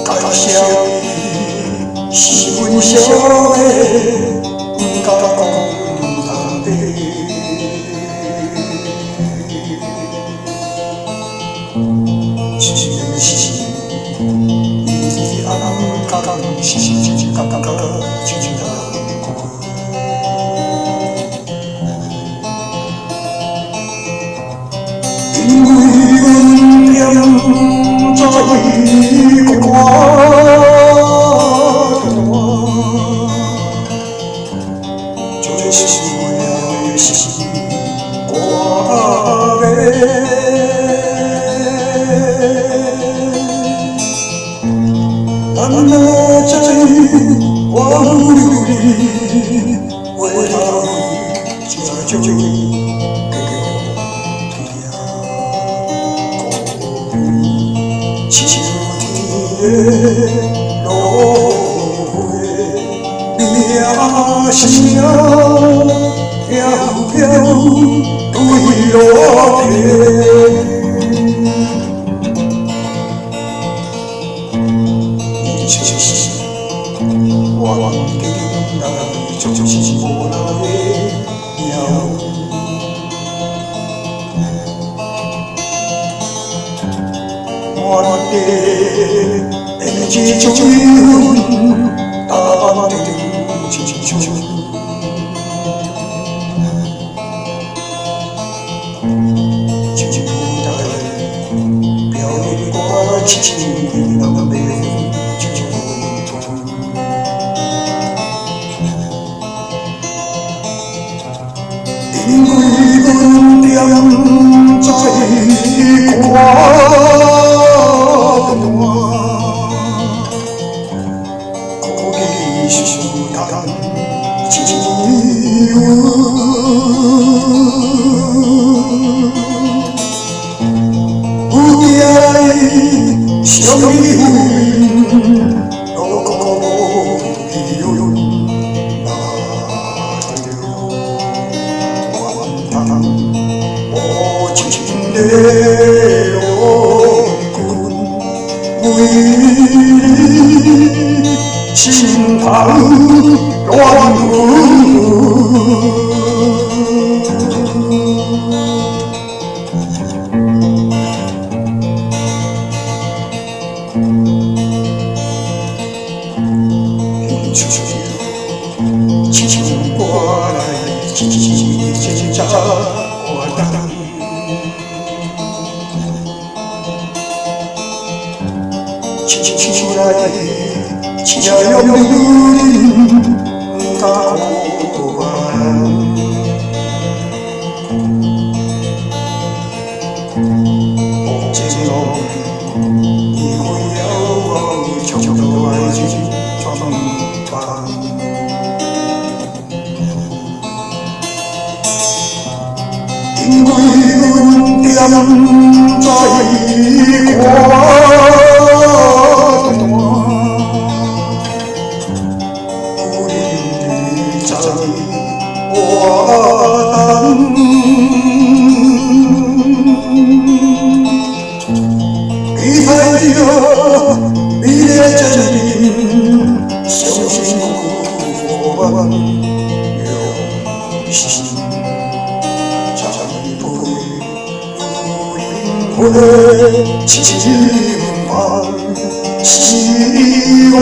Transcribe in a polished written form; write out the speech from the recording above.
家乡是阮小的，不敢讲通地。是，伊暗讲是讲亲像因为阮踮在国就是为了是我的，咱那在往里，为了这就给我天秋天落雨，名声飘飘对落天。我定来就是无奈的鸟，我的一枝水云，打定亲像。因为阮踮在歌单，可继续谈自由。有惊相依，落个无依拥。我情的落君，为心头乱舞。轻轻过来，轻轻找我等。轻轻来，轻摇摇你甲我玩。无情路，已为了长途爱情闯荡。因为阮踮在歌单，有你在我等，期待着你的真面，相信我们用心。我的期盼，希望。